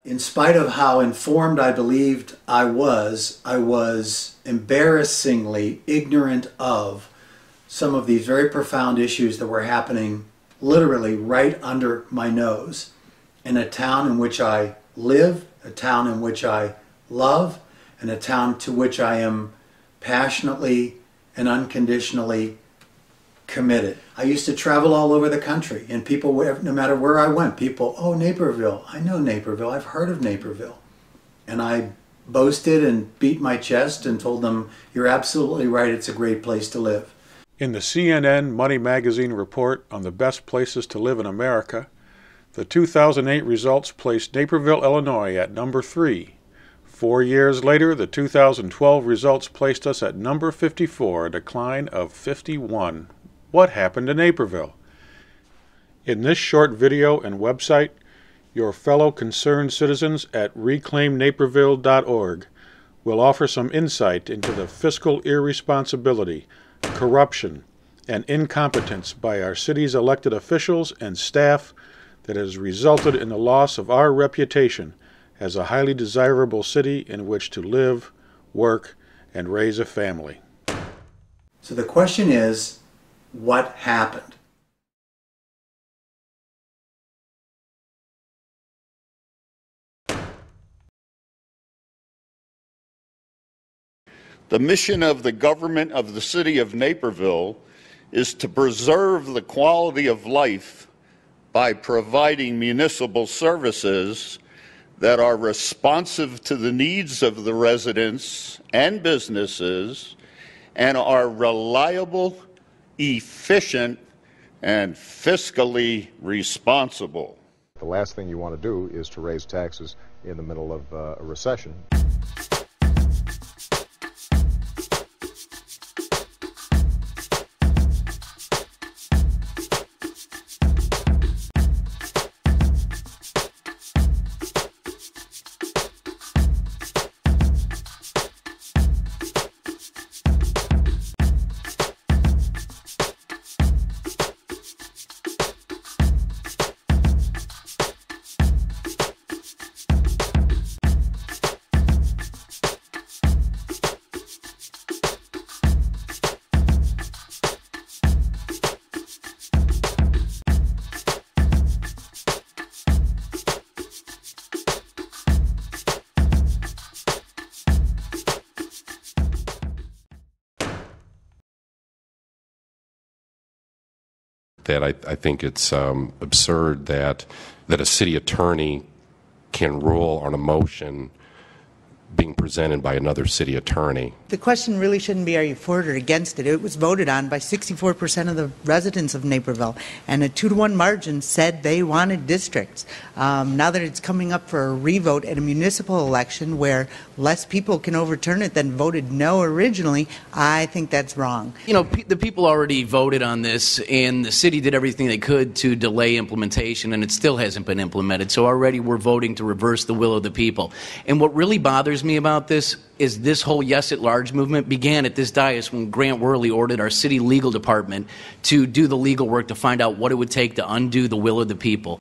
In spite of how informed I believed I was embarrassingly ignorant of some of these very profound issues that were happening literally right under my nose in a town in which I live, a town in which I love, and a town to which I am passionately and unconditionally committed. I used to travel all over the country, and people, no matter where I went, people, oh, Naperville, I know Naperville, I've heard of Naperville. And I boasted and beat my chest and told them, you're absolutely right, it's a great place to live. In the CNN Money Magazine report on the best places to live in America, the 2008 results placed Naperville, Illinois at number 3. 4 years later, the 2012 results placed us at number 54, a decline of 51. What happened to Naperville? In this short video and website, your fellow concerned citizens at reclaimnaperville.org will offer some insight into the fiscal irresponsibility, corruption, and incompetence by our city's elected officials and staff that has resulted in the loss of our reputation as a highly desirable city in which to live, work, and raise a family. So the question is, what happened? The mission of the government of the city of Naperville is to preserve the quality of life by providing municipal services that are responsive to the needs of the residents and businesses and are reliable, efficient, and fiscally responsible. The last thing you want to do is to raise taxes in the middle of a recession. That I think it's absurd that a city attorney can rule on a motion being presented by another city attorney. The question really shouldn't be are you for it or against it. It was voted on by 64% of the residents of Naperville, and a 2-to-1 margin said they wanted districts. Now that it's coming up for a revote at a municipal election where less people can overturn it than voted no originally, I think that's wrong. You know, the people already voted on this, and the city did everything they could to delay implementation, and it still hasn't been implemented. So already we're voting to reverse the will of the people. And what really bothers me about this is this whole Yes at Large movement began at this dais when Grant Worley ordered our city legal department to do the legal work to find out what it would take to undo the will of the people.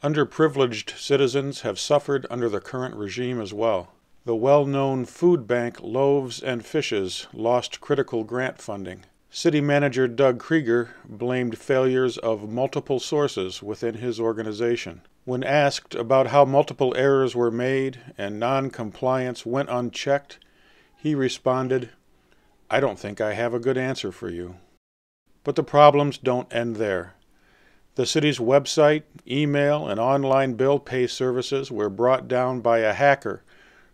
Underprivileged citizens have suffered under the current regime as well. The well-known food bank Loaves and Fishes lost critical grant funding. City manager Doug Krieger blamed failures of multiple sources within his organization. When asked about how multiple errors were made and non-compliance went unchecked, he responded, "I don't think I have a good answer for you." But the problems don't end there. The city's website, email, and online bill pay services were brought down by a hacker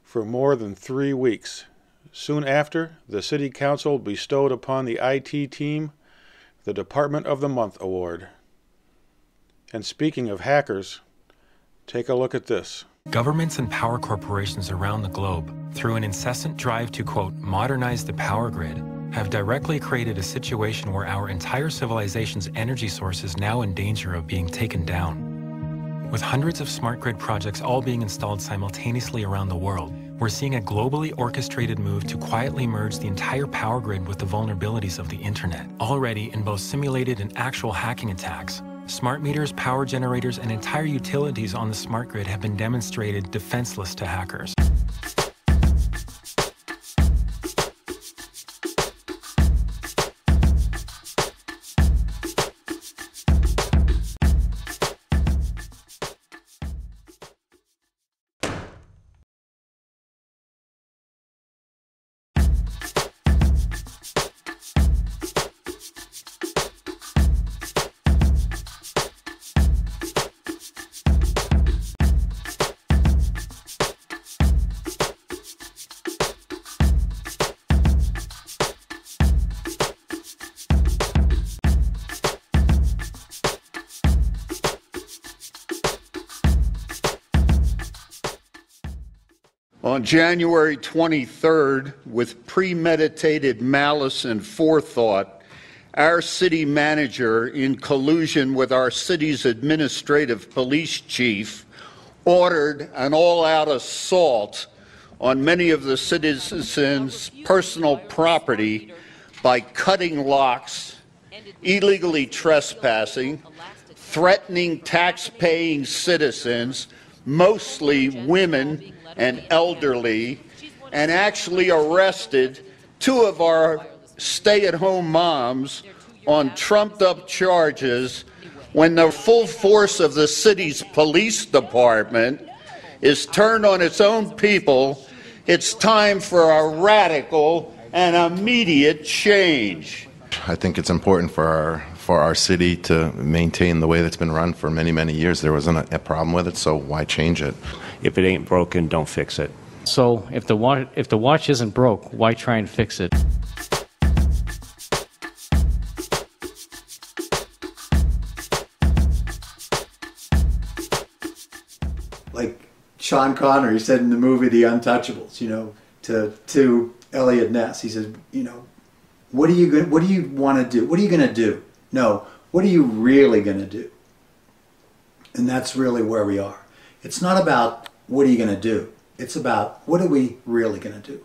for more than 3 weeks. Soon after, the City Council bestowed upon the IT team the Department of the Month Award. And speaking of hackers, take a look at this. Governments and power corporations around the globe, through an incessant drive to, quote, modernize the power grid, have directly created a situation where our entire civilization's energy source is now in danger of being taken down. With hundreds of smart grid projects all being installed simultaneously around the world, we're seeing a globally orchestrated move to quietly merge the entire power grid with the vulnerabilities of the internet. Already, in both simulated and actual hacking attacks, smart meters, power generators, and entire utilities on the smart grid have been demonstrated defenseless to hackers. On January 23rd, with premeditated malice and forethought, our city manager, in collusion with our city's administrative police chief, ordered an all-out assault on many of the citizens' personal property by cutting locks, illegally trespassing, threatening tax-paying citizens, mostly women and elderly, and actually arrested two of our stay-at-home moms on trumped-up charges when the full force of the city's police department is turned on its own people. It's time for a radical and immediate change. I think it's important for our city to maintain the way that's been run for many, many years. There wasn't a problem with it, so why change it? If it ain't broken, don't fix it. So if the watch isn't broke, why try and fix it? Like Sean Connery said in the movie The Untouchables, to Elliot Ness, he says, what do you want to do? What are you going to do? No, what are you really going to do? And that's really where we are. It's not about what are you going to do. It's about what are we really going to do.